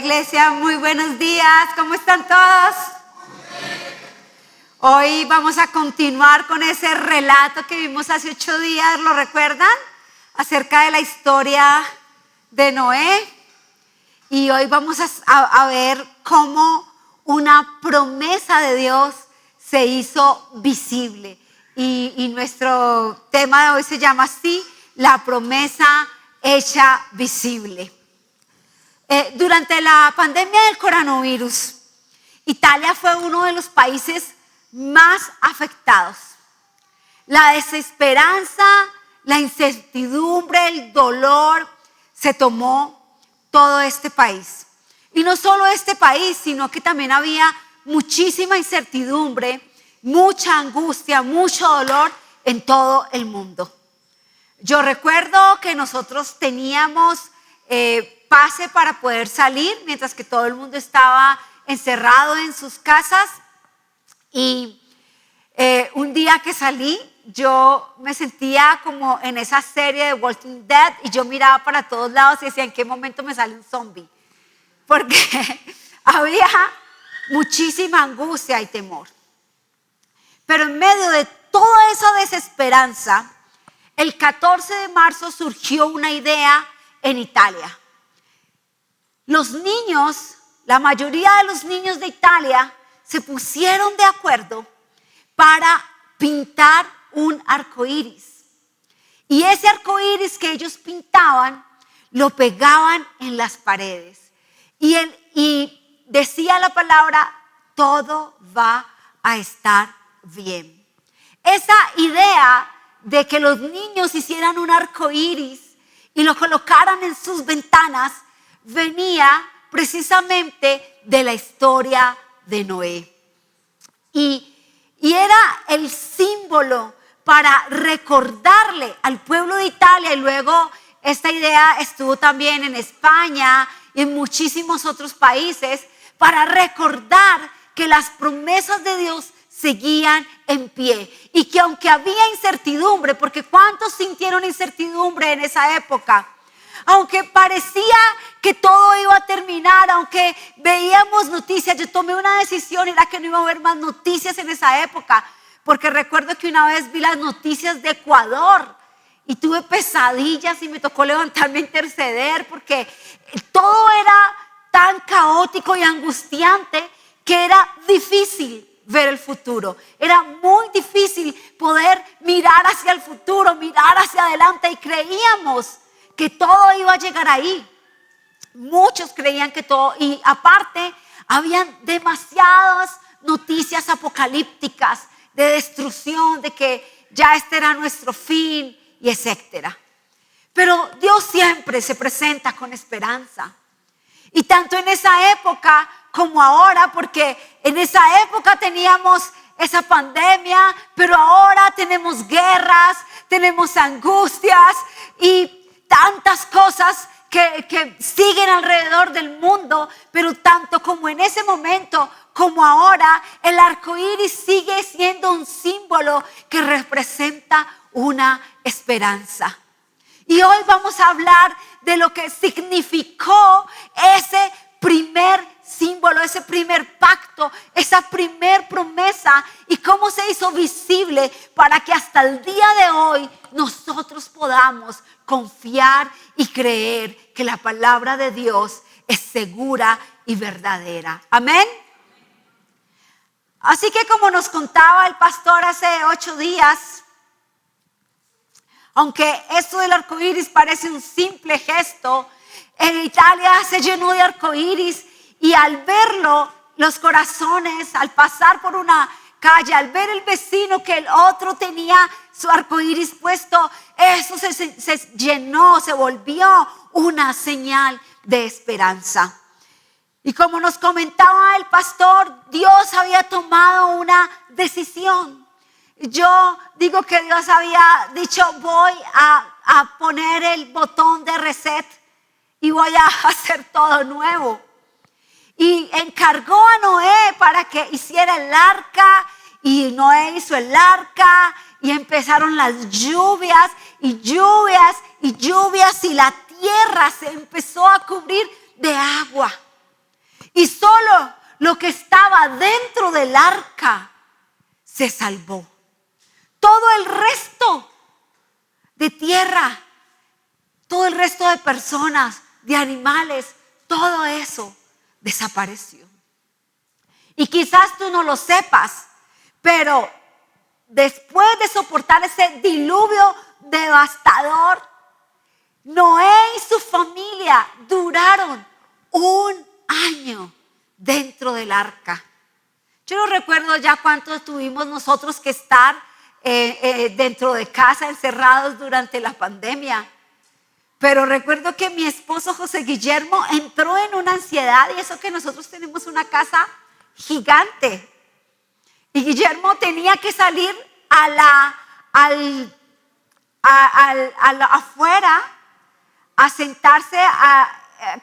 iglesia, muy buenos días, ¿cómo están todos? Hoy vamos a continuar con ese relato que vimos hace 8 días, ¿lo recuerdan? Acerca de la historia de Noé. Y hoy vamos a ver cómo una promesa de Dios se hizo visible. Y nuestro tema de hoy se llama así, la promesa hecha visible. Durante la pandemia del coronavirus, Italia fue uno de los países más afectados. La desesperanza, la incertidumbre, el dolor se tomó todo este país. Y no solo este país, sino que también había muchísima incertidumbre, mucha angustia, mucho dolor en todo el mundo. Yo recuerdo que nosotros teníamos pase para poder salir mientras que todo el mundo estaba encerrado en sus casas. Y un día que salí, yo me sentía como en esa serie de Walking Dead y yo miraba para todos lados y decía, ¿en qué momento me sale un zombie? Porque había muchísima angustia y temor. Pero en medio de toda esa desesperanza, el 14 de marzo surgió una idea en Italia. Los niños, la mayoría de los niños de Italia se pusieron de acuerdo para pintar un arco iris. Y ese arco iris que ellos pintaban, lo pegaban en las paredes. Y decía la palabra, todo va a estar bien. Esa idea de que los niños hicieran un arco iris y lo colocaran en sus ventanas, venía precisamente de la historia de Noé. Y era el símbolo para recordarle al pueblo de Italia, y luego esta idea estuvo también en España y en muchísimos otros países, para recordar que las promesas de Dios seguían en pie y que aunque había incertidumbre, porque ¿cuántos sintieron incertidumbre en esa época? Aunque parecía que todo iba a terminar, aunque veíamos noticias, yo tomé una decisión, era que no iba a haber más noticias en esa época, porque recuerdo que una vez vi las noticias de Ecuador y tuve pesadillas y me tocó levantarme a interceder porque todo era tan caótico y angustiante que era difícil ver el futuro. Era muy difícil poder mirar hacia el futuro, mirar hacia adelante, y creíamos que todo iba a llegar ahí. Muchos creían que todo, y aparte habían demasiadas noticias apocalípticas de destrucción, de que ya este era nuestro fin y etcétera. Pero Dios siempre se presenta con esperanza. Y tanto en esa época como ahora, porque en esa época teníamos esa pandemia, pero ahora tenemos guerras, tenemos angustias y tantas cosas que siguen alrededor del mundo, pero tanto como en ese momento como ahora, el arco iris sigue siendo un símbolo que representa una esperanza. Y hoy vamos a hablar de lo que significó ese primer símbolo, ese primer pacto, esa primer promesa y cómo se hizo visible para que hasta el día de hoy nosotros podamos confiar y creer que la palabra de Dios es segura y verdadera. Amén. Así que como nos contaba el pastor hace 8 días, aunque esto del arco iris parece un simple gesto, en Italia se llenó de arco iris y al verlo, los corazones, al pasar por una calle, al ver el vecino que el otro tenía su arco iris puesto, eso se llenó, se volvió una señal de esperanza. Y como nos comentaba el pastor, Dios había tomado una decisión. Yo digo que Dios había dicho, voy a poner el botón de reset y voy a hacer todo nuevo. Y encargó a Noé para que hiciera el arca, y Noé hizo el arca y empezaron las lluvias y lluvias y lluvias y la tierra se empezó a cubrir de agua. y solo lo que estaba dentro del arca se salvó. Todo el resto de tierra, todo el resto de personas, de animales, todo eso desapareció. Y quizás tú no lo sepas, pero después de soportar ese diluvio devastador, Noé y su familia duraron 1 año dentro del arca. Yo no recuerdo ya cuánto tuvimos nosotros que estar dentro de casa encerrados durante la pandemia. Pero recuerdo que mi esposo José Guillermo entró en una ansiedad, y eso que nosotros tenemos una casa gigante. Y Guillermo tenía que salir afuera a sentarse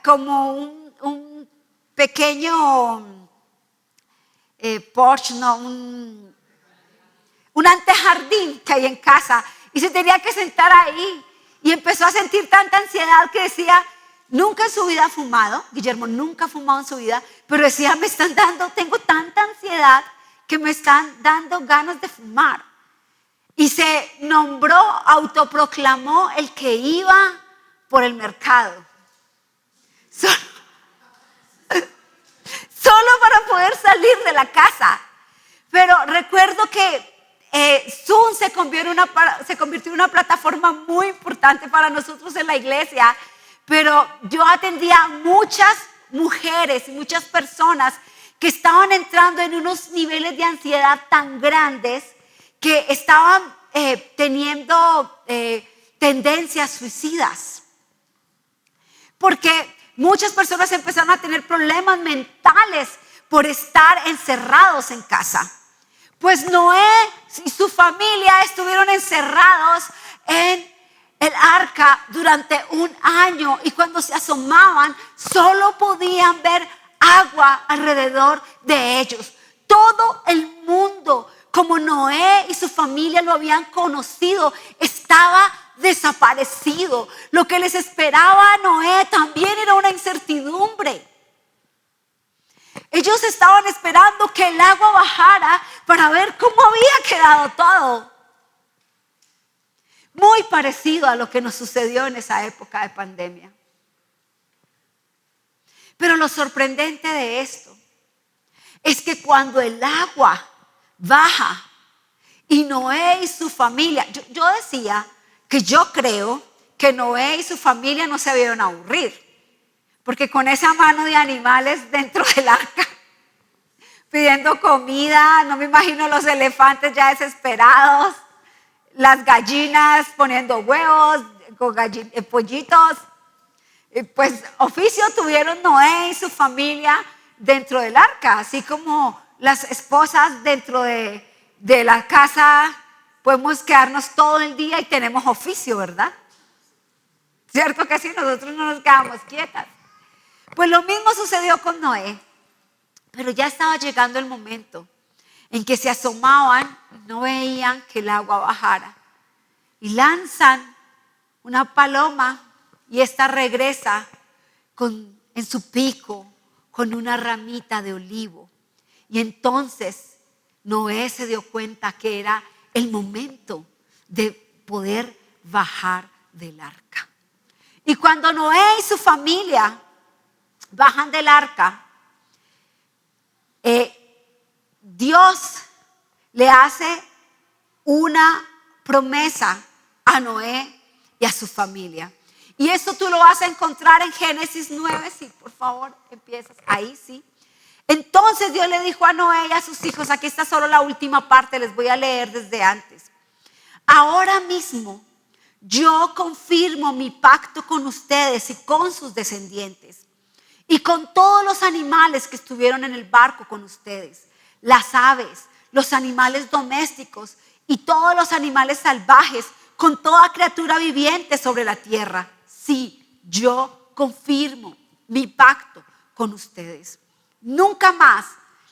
como un pequeño porche, no, un antejardín que hay en casa, y se tenía que sentar ahí. Y empezó a sentir tanta ansiedad que decía, nunca en su vida ha fumado. Guillermo nunca ha fumado en su vida, pero decía, tengo tanta ansiedad que me están dando ganas de fumar. Y se nombró, autoproclamó el que iba por el mercado. Solo para poder salir de la casa. Pero recuerdo que Zoom se convirtió en una plataforma muy importante para nosotros en la iglesia, pero yo atendía a muchas mujeres y muchas personas que estaban entrando en unos niveles de ansiedad tan grandes que estaban teniendo tendencias suicidas, porque muchas personas empezaron a tener problemas mentales por estar encerrados en casa. Pues Noé y su familia estuvieron encerrados en el arca durante 1 año, y cuando se asomaban solo podían ver agua alrededor de ellos. Todo el mundo, como Noé y su familia lo habían conocido, estaba desaparecido. Lo que les esperaba a Noé también era una incertidumbre. Ellos estaban esperando que el agua bajara para ver cómo había quedado todo. Muy parecido a lo que nos sucedió en esa época de pandemia. Pero lo sorprendente de esto es que cuando el agua baja y Noé y su familia, yo decía que yo creo que Noé y su familia no se vieron aburrir. Porque con esa mano de animales dentro del arca, pidiendo comida, no me imagino los elefantes ya desesperados, las gallinas poniendo huevos, con pollitos. Pues oficio tuvieron Noé y su familia dentro del arca, así como las esposas dentro de la casa podemos quedarnos todo el día y tenemos oficio, ¿verdad? ¿Cierto que sí? Nosotros no nos quedamos quietas. Pues lo mismo sucedió con Noé, pero ya estaba llegando el momento en que se asomaban y no veían que el agua bajara. Y lanzan una paloma y esta regresa en su pico con una ramita de olivo. Y entonces Noé se dio cuenta que era el momento de poder bajar del arca. Y cuando Noé y su familia bajan del arca, Dios le hace una promesa a Noé y a su familia. Y eso tú lo vas a encontrar en Génesis 9, sí, por favor, empiezas ahí, sí. Entonces Dios le dijo a Noé y a sus hijos, aquí está solo la última parte, les voy a leer desde antes. Ahora mismo yo confirmo mi pacto con ustedes y con sus descendientes, y con todos los animales que estuvieron en el barco con ustedes, las aves, los animales domésticos y todos los animales salvajes, con toda criatura viviente sobre la tierra. Sí, yo confirmo mi pacto con ustedes. Nunca más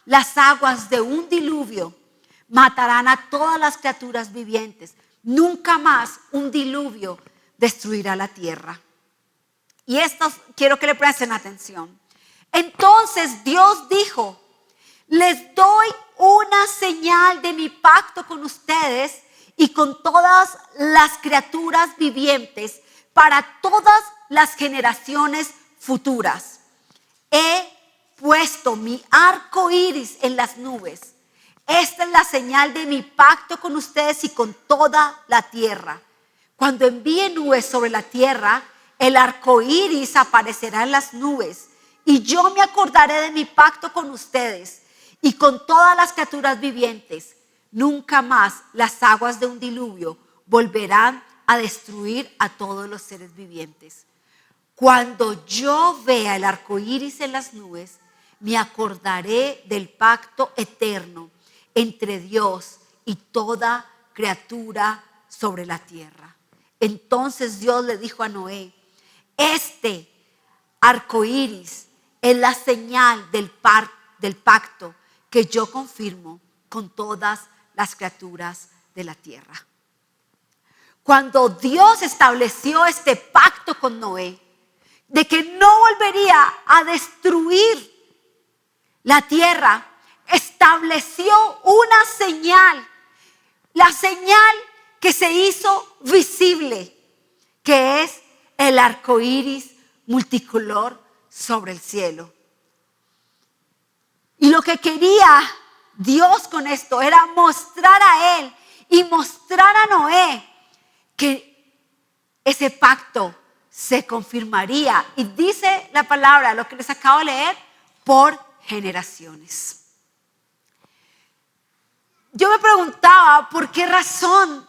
las aguas de un diluvio matarán a todas las criaturas vivientes. Nunca más un diluvio destruirá la tierra. Y esto quiero que le presten atención. Entonces Dios dijo: les doy una señal de mi pacto con ustedes y con todas las criaturas vivientes para todas las generaciones futuras. He puesto mi arco iris en las nubes. Esta es la señal de mi pacto con ustedes y con toda la tierra. Cuando envíe nubes sobre la tierra, el arco iris aparecerá en las nubes. Y yo me acordaré de mi pacto con ustedes y con todas las criaturas vivientes. Nunca más las aguas de un diluvio volverán a destruir a todos los seres vivientes. Cuando yo vea el arco iris en las nubes, me acordaré del pacto eterno entre Dios y toda criatura sobre la tierra. Entonces Dios le dijo a Noé: este arco iris es la señal del pacto que yo confirmo con todas las criaturas de la tierra. Cuando Dios estableció este pacto con Noé, de que no volvería a destruir la tierra, estableció una señal, la señal que se hizo visible, que es el arco iris multicolor sobre el cielo. Y lo que quería Dios con esto era mostrar a él y mostrar a Noé que ese pacto se confirmaría. Y dice la palabra, lo que les acabo de leer, por generaciones. Yo me preguntaba por qué razón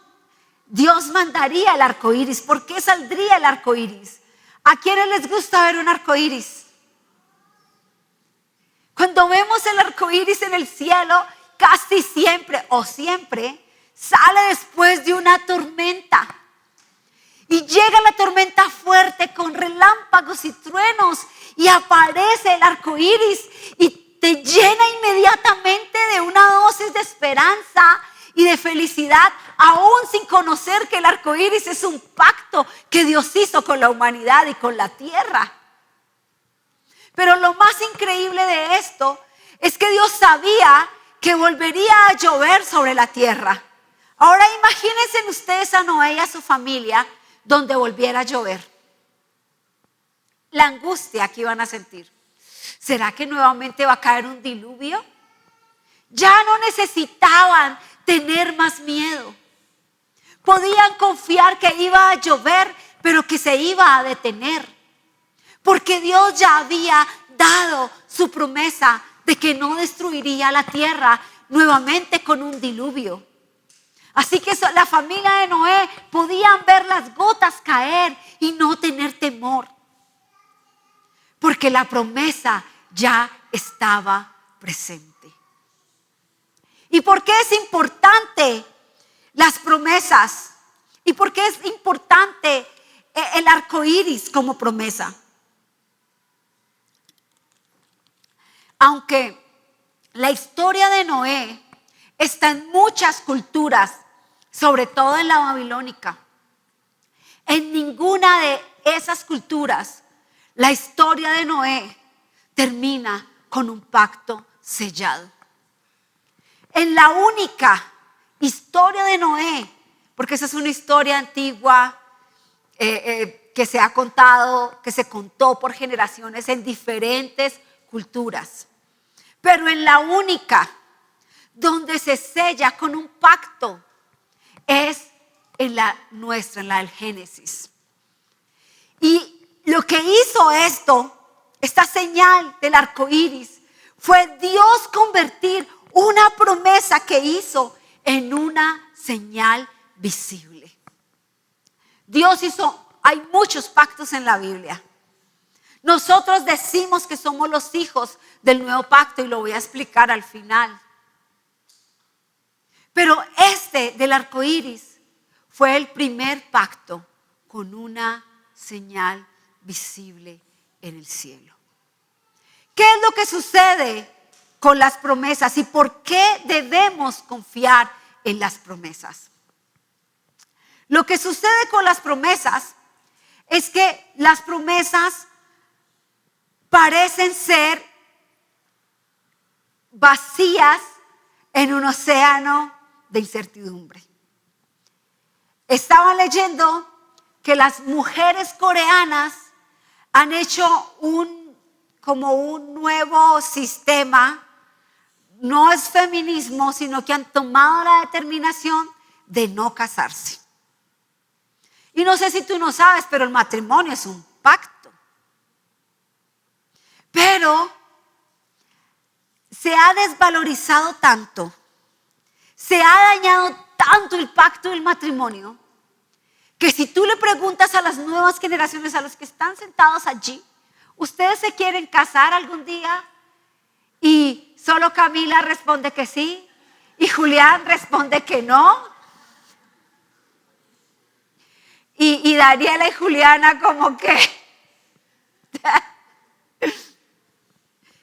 Dios mandaría el arco iris, por qué saldría el arco iris. ¿A quiénes les gusta ver un arco iris? Cuando vemos el arco iris en el cielo, casi siempre o siempre sale después de una tormenta. Y llega la tormenta fuerte con relámpagos y truenos y aparece el arco iris y te llena inmediatamente de una dosis de esperanza y de felicidad, aún sin conocer que el arco iris es un pacto que Dios hizo con la humanidad y con la tierra. Pero lo más increíble de esto es que Dios sabía que volvería a llover sobre la tierra. Ahora imagínense ustedes a Noé y a su familia donde volviera a llover. La angustia que iban a sentir. ¿Será que nuevamente va a caer un diluvio? Ya no necesitaban tener más miedo. Podían confiar que iba a llover, pero que se iba a detener. Porque Dios ya había dado su promesa de que no destruiría la tierra nuevamente con un diluvio. Así que la familia de Noé podían ver las gotas caer y no tener temor. Porque la promesa ya estaba presente. ¿Y por qué es importante las promesas? ¿Y por qué es importante el arco iris como promesa? Aunque la historia de Noé está en muchas culturas, sobre todo en la babilónica, en ninguna de esas culturas la historia de Noé termina con un pacto sellado. En la única historia de Noé, porque esa es una historia antigua que se ha contado, que se contó por generaciones en diferentes culturas. Pero en la única donde se sella con un pacto es en la nuestra, en la del Génesis. Y lo que hizo esta señal del arco iris, fue Dios convertir una promesa que hizo en una señal visible. Hay muchos pactos en la Biblia. Nosotros decimos que somos los hijos del nuevo pacto y lo voy a explicar al final. Pero del arco iris fue el primer pacto con una señal visible en el cielo. ¿Qué es lo que sucede con las promesas y por qué debemos confiar en las promesas? Lo que sucede con las promesas es que las promesas parecen ser vacías en un océano de incertidumbre. Estaba leyendo que las mujeres coreanas han hecho como un nuevo sistema. No es feminismo, sino que han tomado la determinación de no casarse. Y no sé si tú no sabes, pero el matrimonio es un pacto. Pero se ha desvalorizado tanto, se ha dañado tanto el pacto del matrimonio, que si tú le preguntas a las nuevas generaciones, a los que están sentados allí, ¿ustedes se quieren casar algún día? Y solo Camila responde que sí, y Julián responde que no. Y Daniela y Juliana como que...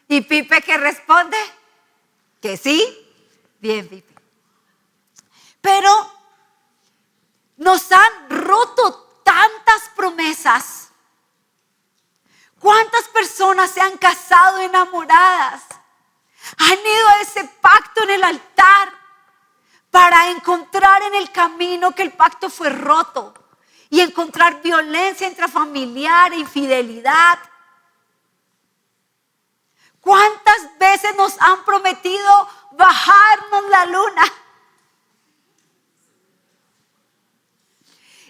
¿Y Pipe qué responde? Que sí. Bien, Pipe. Pero nos han roto tantas promesas. ¿Cuántas personas se han casado enamoradas? Han ido a ese pacto en el altar para encontrar en el camino que el pacto fue roto y encontrar violencia intrafamiliar, infidelidad. ¿Cuántas veces nos han prometido bajarnos la luna?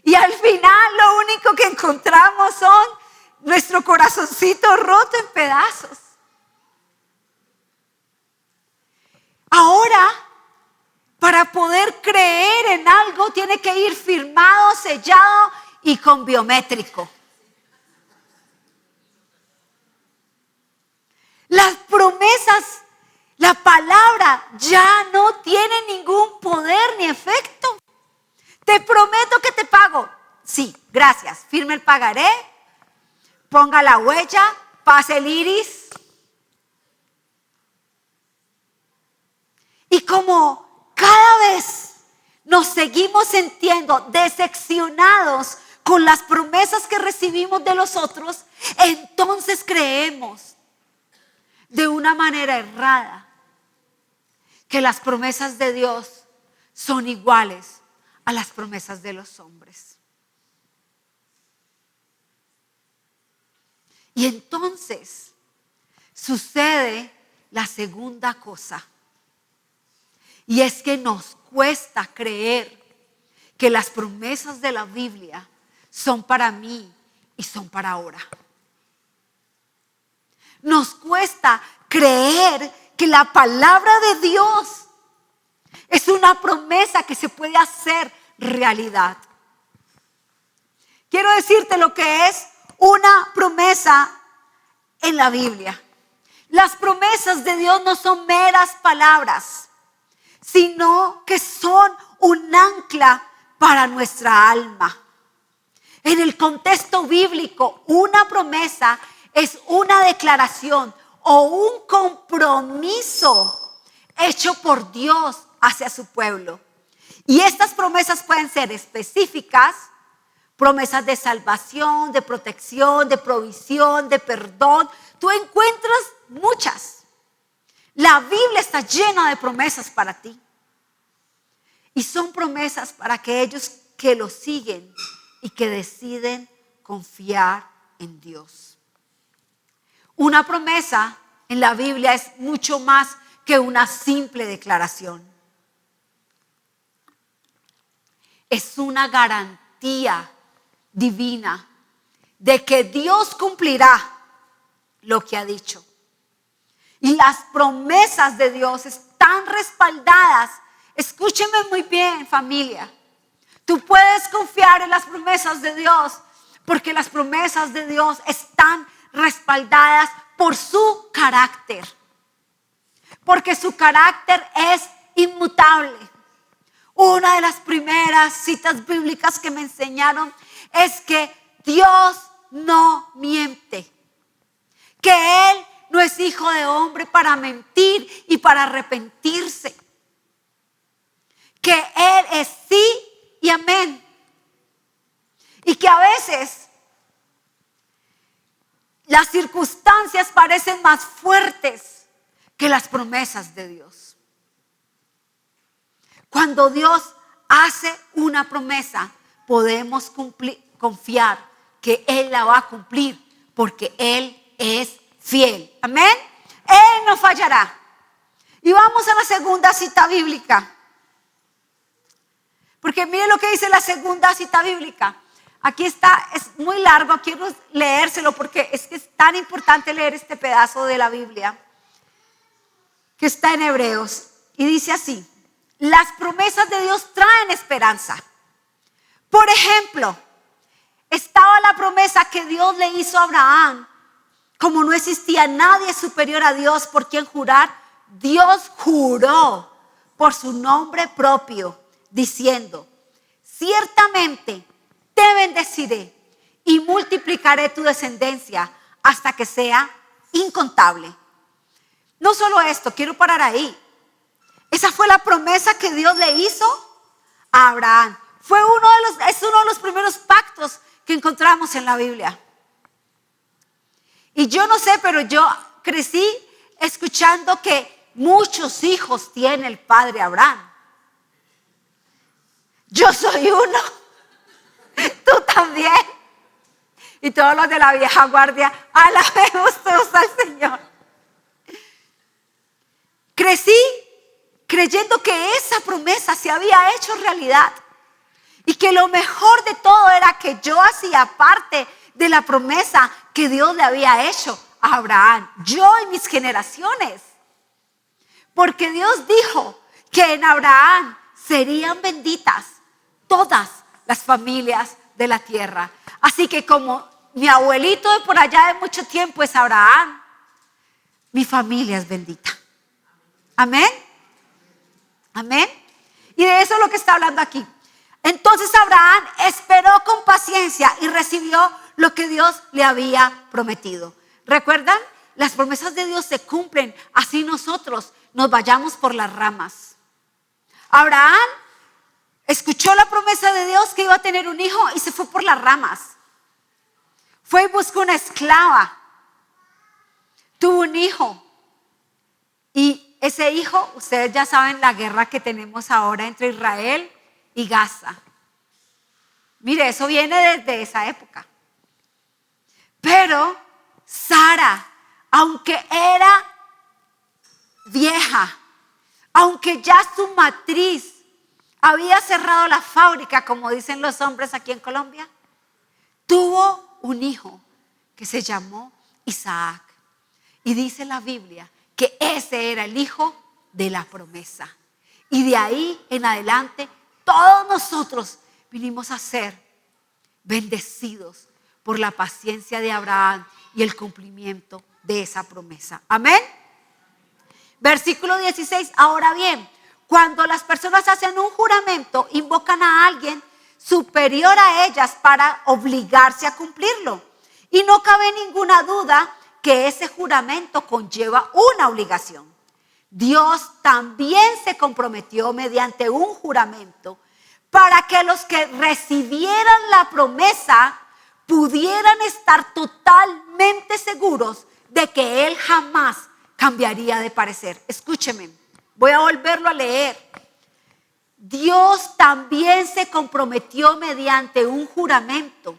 Y al final lo único que encontramos son nuestro corazoncito roto en pedazos. Ahora, para poder creer en algo, tiene que ir firmado, sellado y con biométrico. Las promesas, la palabra ya no tiene ningún poder ni efecto. Te prometo que te pago. Sí, gracias. Firme el pagaré, ponga la huella, pase el iris. Y como cada vez nos seguimos sintiendo decepcionados con las promesas que recibimos de los otros, entonces creemos de una manera errada que las promesas de Dios son iguales a las promesas de los hombres. Y entonces sucede la segunda cosa. Y es que nos cuesta creer que las promesas de la Biblia son para mí y son para ahora. Nos cuesta creer que la palabra de Dios es una promesa que se puede hacer realidad. Quiero decirte lo que es una promesa en la Biblia. Las promesas de Dios no son meras palabras, sino que son un ancla para nuestra alma. En el contexto bíblico, una promesa es una declaración o un compromiso hecho por Dios hacia su pueblo. Y estas promesas pueden ser específicas, promesas de salvación, de protección, de provisión, de perdón. Tú encuentras muchas. La Biblia está llena de promesas para ti. Y son promesas para aquellos que lo siguen y que deciden confiar en Dios. Una promesa en la Biblia es mucho más que una simple declaración. Es una garantía divina de que Dios cumplirá lo que ha dicho. Y las promesas de Dios están respaldadas. Escúcheme muy bien, familia. Tú puedes confiar en las promesas de Dios porque las promesas de Dios están respaldadas por su carácter. Porque su carácter es inmutable. Una de las primeras citas bíblicas que me enseñaron es que Dios no miente. Que Él no es hijo de hombre para mentir y para arrepentirse. Que Él es sí y amén. Y que a veces las circunstancias circunstancias parecen más fuertes que las promesas de Dios. Cuando Dios hace una promesa, podemos confiar que Él la va a cumplir porque Él es fiel. Amén. Él no fallará. Y vamos a la segunda cita bíblica. Porque miren lo que dice la segunda cita bíblica. Aquí está, es muy largo, quiero leérselo porque es que es tan importante leer este pedazo de la Biblia que está en Hebreos. Y dice así: las promesas de Dios traen esperanza. Por ejemplo, estaba la promesa que Dios le hizo a Abraham. Como no existía nadie superior a Dios por quien jurar, Dios juró por su nombre propio, diciendo: ciertamente te bendeciré y multiplicaré tu descendencia hasta que sea incontable. No solo esto, quiero parar ahí. Esa fue la promesa que Dios le hizo a Abraham. Es uno de los primeros pactos que encontramos en la Biblia. Y yo no sé, pero yo crecí escuchando que muchos hijos tiene el padre Abraham. Yo soy uno, tú también. Y todos los de la vieja guardia, alabemos todos al Señor. Crecí creyendo que esa promesa se había hecho realidad y que lo mejor de todo era que yo hacía parte de la promesa que Dios le había hecho a Abraham, yo y mis generaciones. Porque Dios dijo que en Abraham serían benditas todas las familias de la tierra. Así que como mi abuelito de por allá de mucho tiempo es Abraham, mi familia es bendita. Amén. Amén. Y de eso es lo que está hablando aquí. Entonces Abraham esperó con paciencia y recibió lo que Dios le había prometido. ¿Recuerdan? Las promesas de Dios se cumplen, así nosotros nos vayamos por las ramas. Abraham escuchó la promesa de Dios que iba a tener un hijo y se fue por las ramas. Fue y buscó una esclava. Tuvo un hijo. Y ese hijo, ustedes ya saben la guerra que tenemos ahora entre Israel y Gaza. Mire, eso viene desde esa época. Pero Sara, aunque era vieja, aunque ya su matriz había cerrado la fábrica, como dicen los hombres aquí en Colombia, tuvo un hijo que se llamó Isaac. Y dice la Biblia que ese era el hijo de la promesa. Y de ahí en adelante, todos nosotros vinimos a ser bendecidos por la paciencia de Abraham y el cumplimiento de esa promesa. Amén. Versículo 16. Ahora bien, cuando las personas hacen un juramento, invocan a alguien superior a ellas para obligarse a cumplirlo. Y no cabe ninguna duda que ese juramento conlleva una obligación. Dios también se comprometió mediante un juramento para que los que recibieran la promesa pudieran estar totalmente seguros de que Él jamás cambiaría de parecer. Escúcheme, voy a volverlo a leer. Dios también se comprometió mediante un juramento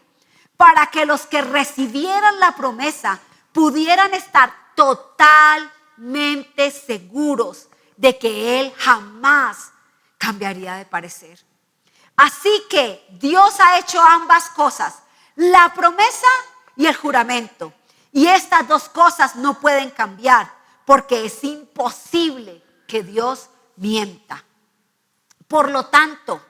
para que los que recibieran la promesa pudieran estar totalmente seguros de que Él jamás cambiaría de parecer. Así que Dios ha hecho ambas cosas, la promesa y el juramento. Y estas dos cosas no pueden cambiar porque es imposible que Dios mienta. Por lo tanto,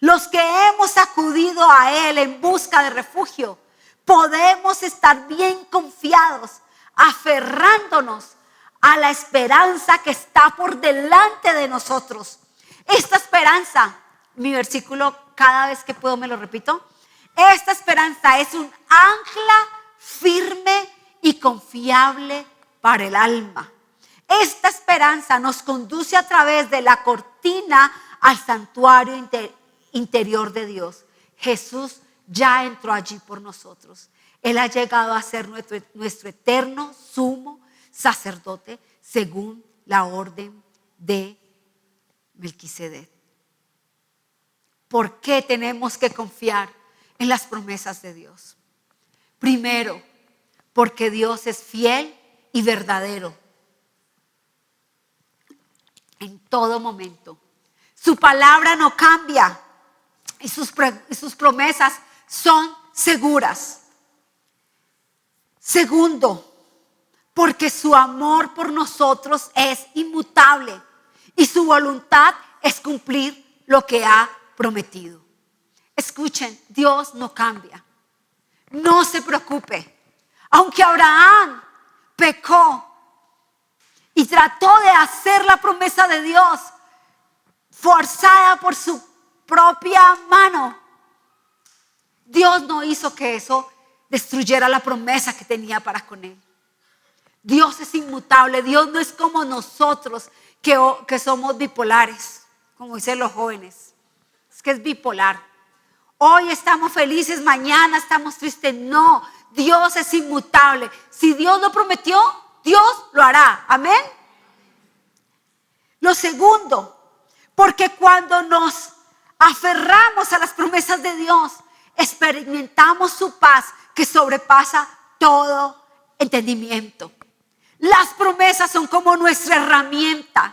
los que hemos acudido a Él en busca de refugio, podemos estar bien confiados, aferrándonos a la esperanza que está por delante de nosotros. Esta esperanza, mi versículo cada vez que puedo me lo repito, esta esperanza es un ancla firme y confiable para el alma. Esta esperanza nos conduce a través de la cortina al santuario interior de Dios. Jesús ya entró allí por nosotros. Él ha llegado a ser nuestro eterno sumo sacerdote según la orden de Melquisedec. ¿Por qué tenemos que confiar en las promesas de Dios? Primero, porque Dios es fiel y verdadero en todo momento. Su palabra no cambia y sus promesas son seguras. Segundo, porque su amor por nosotros es inmutable y su voluntad es cumplir lo que ha prometido. Escuchen, Dios no cambia. No se preocupe. Aunque Abraham pecó y trató de hacer la promesa de Dios forzada por su propia mano, Dios no hizo que eso destruyera la promesa que tenía para con él. Dios es inmutable. Dios no es como nosotros que somos bipolares, como dicen los jóvenes. Es que es bipolar. Hoy estamos felices, mañana estamos tristes. No, Dios es inmutable. Si Dios lo prometió, Dios lo hará. Amén. Lo segundo, porque cuando nos aferramos a las promesas de Dios, experimentamos su paz que sobrepasa todo entendimiento. Las promesas son como nuestra herramienta.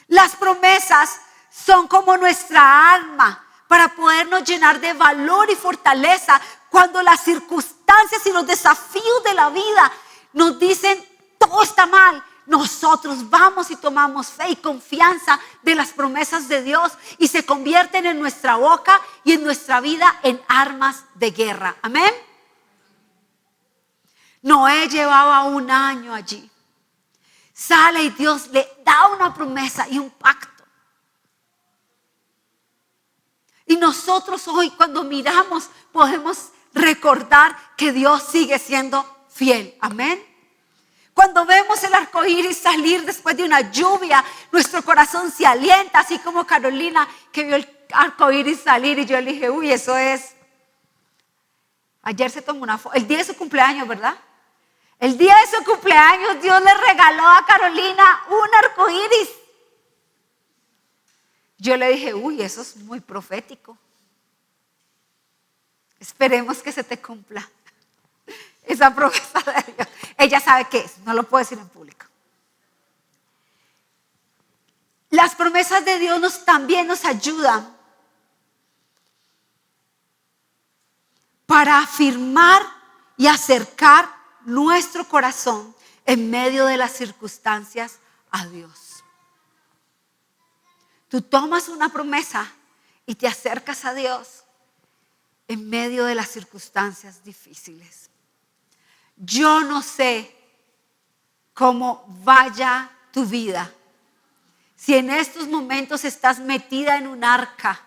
Las promesas son como nuestra arma para podernos llenar de valor y fortaleza cuando las circunstancias y los desafíos de la vida nos dicen todo está mal. Nosotros vamos y tomamos fe y confianza de las promesas de Dios y se convierten en nuestra boca y en nuestra vida en armas de guerra. Amén. Noé llevaba 1 año allí. Sale y Dios le da una promesa y un pacto. Y nosotros hoy cuando miramos podemos recordar que Dios sigue siendo fiel. Amén. Cuando vemos el arco iris salir después de una lluvia, nuestro corazón se alienta, así como Carolina que vio el arco iris salir y yo le dije, uy, eso es. Ayer se tomó una foto, el día de su cumpleaños, ¿verdad? El día de su cumpleaños Dios le regaló a Carolina un arco iris. Yo le dije, uy, eso es muy profético. Esperemos que se te cumpla esa promesa de Dios. Ella sabe qué es, no lo puedo decir en público. Las promesas de Dios también nos ayudan para afirmar y acercar nuestro corazón en medio de las circunstancias a Dios. Tú tomas una promesa y te acercas a Dios en medio de las circunstancias difíciles. Yo no sé cómo vaya tu vida. Si en estos momentos estás metida en un arca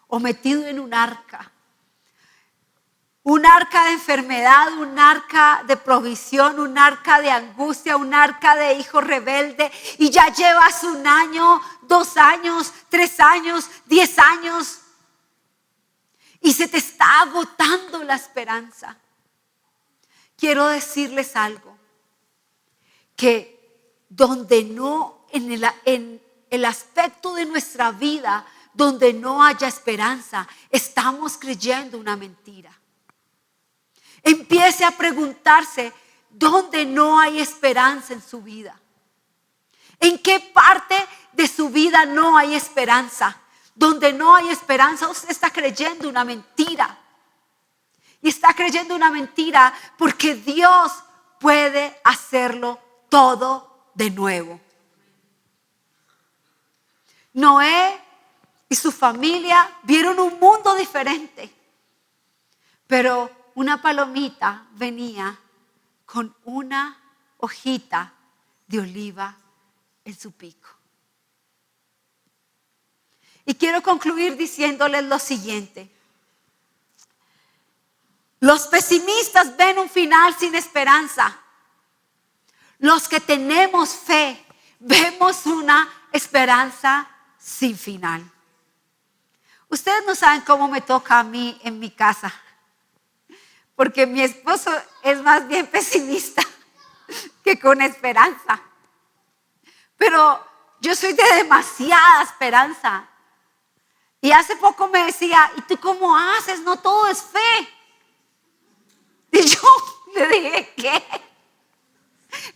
o metido en un arca de enfermedad, un arca de provisión, un arca de angustia, un arca de hijo rebelde y ya llevas 1 año, 2 años, 3 años, 10 años y se te está agotando la esperanza. Quiero decirles algo, que donde no, en el aspecto de nuestra vida, donde no haya esperanza, estamos creyendo una mentira. Empiece a preguntarse dónde no hay esperanza en su vida. ¿En qué parte de su vida no hay esperanza? Donde no hay esperanza, usted está creyendo una mentira. Y está creyendo una mentira porque Dios puede hacerlo todo de nuevo. Noé y su familia vieron un mundo diferente, pero una palomita venía con una hojita de oliva en su pico. Y quiero concluir diciéndoles lo siguiente. Los pesimistas ven un final sin esperanza. Los que tenemos fe vemos una esperanza sin final. Ustedes no saben cómo me toca a mí en mi casa. porque mi esposo es más bien pesimista que con esperanza. Pero yo soy de demasiada esperanza. Y hace poco me decía, ¿y tú cómo haces? No todo es fe. Y yo le dije, ¿qué?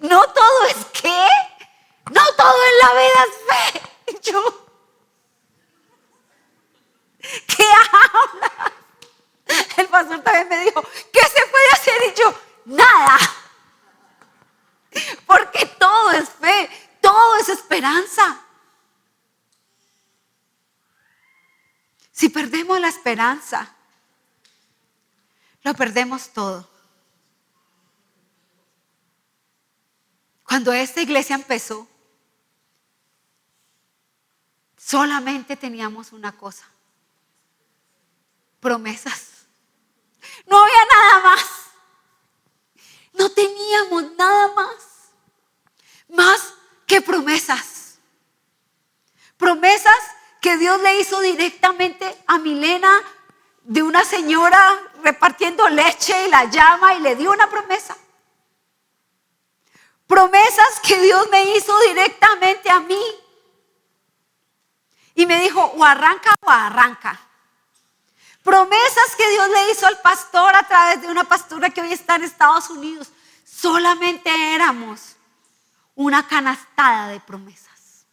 ¿No todo es qué? No todo en la vida es fe. Y yo, ¿qué hablas? El pastor también me dijo, ¿qué se puede hacer? Y yo, nada. Porque todo es fe, todo es esperanza. Si perdemos la esperanza, lo perdemos todo. Cuando esta iglesia empezó, solamente teníamos una cosa: promesas. No había nada más. No teníamos nada más que promesas. Promesas que Dios le hizo directamente a Milena, de una señora repartiendo leche, y la llama y le dio una promesa. Promesas que Dios me hizo directamente a mí. Y me dijo, o arranca o arranca. Promesas que Dios le hizo al pastor a través de una pastora que hoy está en Estados Unidos. Solamente éramos una canastada de promesas.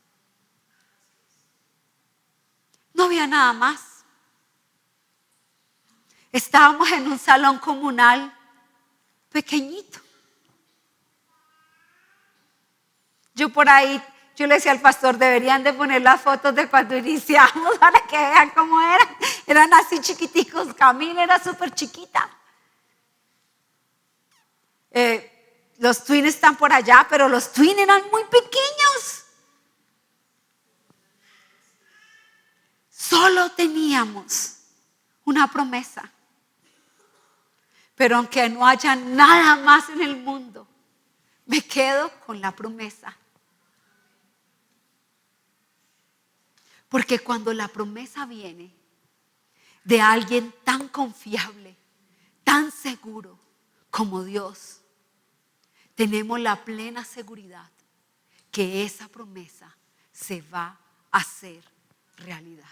No había nada más. Estábamos en un salón comunal pequeñito. Yo le decía al pastor, deberían de poner las fotos de cuando iniciamos para que vean cómo eran. Eran así chiquiticos. Camila era súper chiquita. Los twins están por allá, pero los twins eran muy pequeños. Solo teníamos una promesa. Pero aunque no haya nada más en el mundo, me quedo con la promesa. Porque cuando la promesa viene de alguien tan confiable, tan seguro como Dios, tenemos la plena seguridad que esa promesa se va a hacer realidad.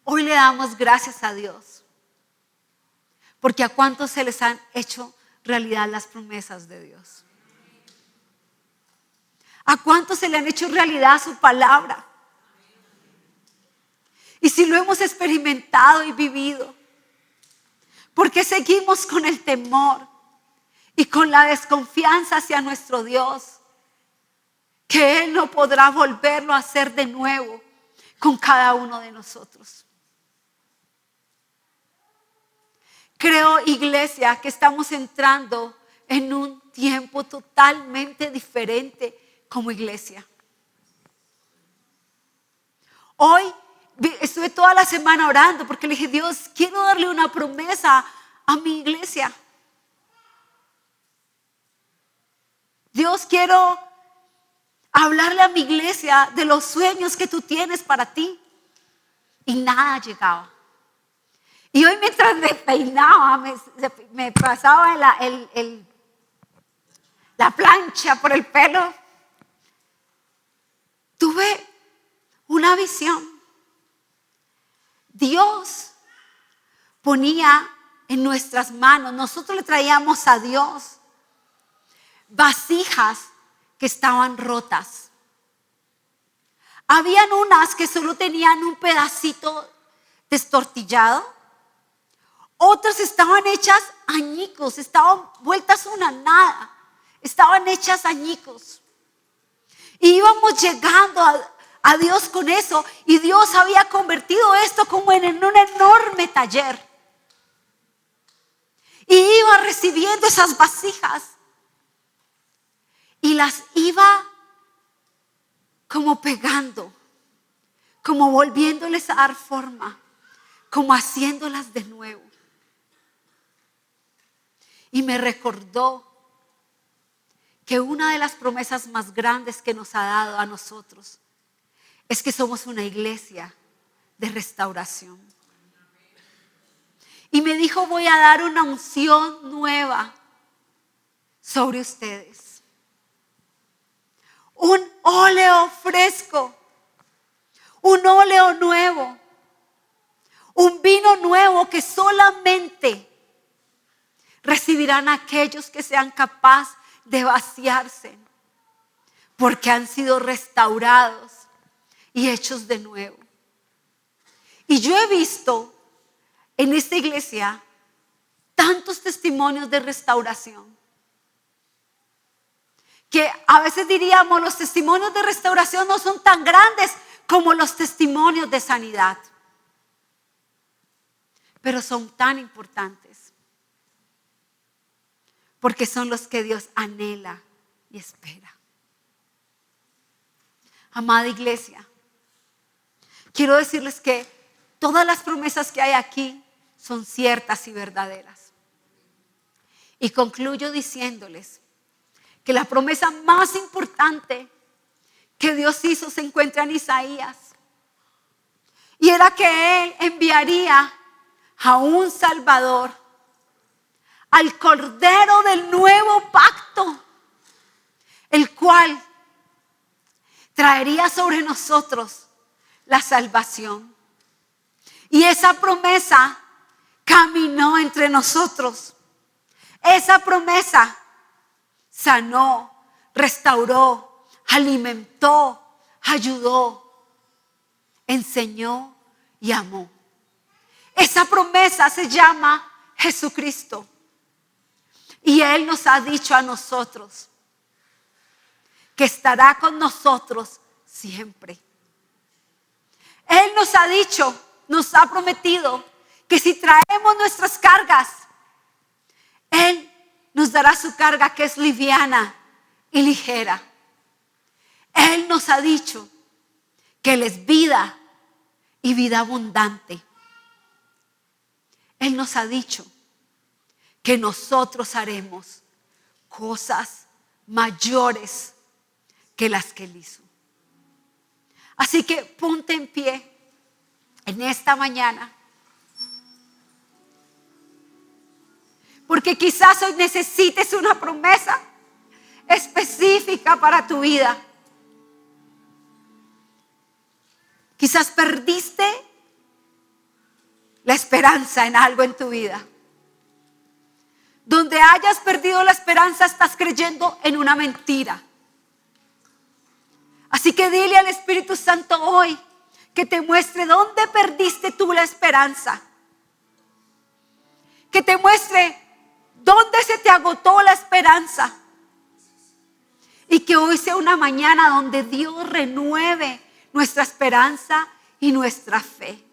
Hoy le damos gracias a Dios, porque a cuántos se les han hecho realidad las promesas de Dios. ¿A cuántos se le han hecho realidad su palabra? Y si lo hemos experimentado y vivido, ¿por qué seguimos con el temor y con la desconfianza hacia nuestro Dios? Que Él no podrá volverlo a hacer de nuevo con cada uno de nosotros. Creo, iglesia, que estamos entrando en un tiempo totalmente diferente como iglesia. Hoy estuve toda la semana orando porque le dije, Dios, quiero darle una promesa a mi iglesia. Dios, quiero hablarle a mi iglesia de los sueños que tú tienes para ti. Y nada llegaba. Y hoy mientras me peinaba, me pasaba la plancha por el pelo, tuve una visión. Dios ponía en nuestras manos, nosotros le traíamos a Dios vasijas que estaban rotas. Habían unas que solo tenían un pedacito destortillado. Otras estaban hechas añicos, estaban vueltas una nada, estaban hechas añicos. Y íbamos llegando a Dios con eso, y Dios había convertido esto como en un enorme taller. Y iba recibiendo esas vasijas y las iba como pegando, como volviéndoles a dar forma, como haciéndolas de nuevo. Y me recordó que una de las promesas más grandes que nos ha dado a nosotros es que somos una iglesia de restauración. y me dijo: voy a dar una unción nueva sobre ustedes. Un óleo fresco, un óleo nuevo, un vino nuevo que solamente recibirán aquellos que sean capaces de vaciarse, porque han sido restaurados y hechos de nuevo. Y yo he visto en esta iglesia tantos testimonios de restauración, que a veces diríamos: los testimonios de restauración no son tan grandes como los testimonios de sanidad, pero son tan importantes, porque son los que Dios anhela y espera. Amada iglesia, quiero decirles que todas las promesas que hay aquí son ciertas y verdaderas. Y concluyo diciéndoles que la promesa más importante que Dios hizo se encuentra en Isaías. Y era que Él enviaría a un Salvador, al Cordero del nuevo pacto, el cual traería sobre nosotros la salvación. Y esa promesa caminó entre nosotros. Esa promesa sanó, restauró, alimentó, ayudó, enseñó y amó. Esa promesa se llama Jesucristo. Y Él nos ha dicho a nosotros que estará con nosotros siempre. Él nos ha dicho, nos ha prometido que si traemos nuestras cargas, Él nos dará su carga, que es liviana y ligera. Él nos ha dicho que Él es vida y vida abundante. Él nos ha dicho que nosotros haremos cosas mayores que las que Él hizo. Así que ponte en pie en esta mañana, porque quizás hoy necesites una promesa específica para tu vida. Quizás perdiste la esperanza en algo en tu vida. Donde hayas perdido la esperanza, estás creyendo en una mentira. Así que dile al Espíritu Santo hoy que te muestre dónde perdiste tú la esperanza. Que te muestre dónde se te agotó la esperanza. Y que hoy sea una mañana donde Dios renueve nuestra esperanza y nuestra fe.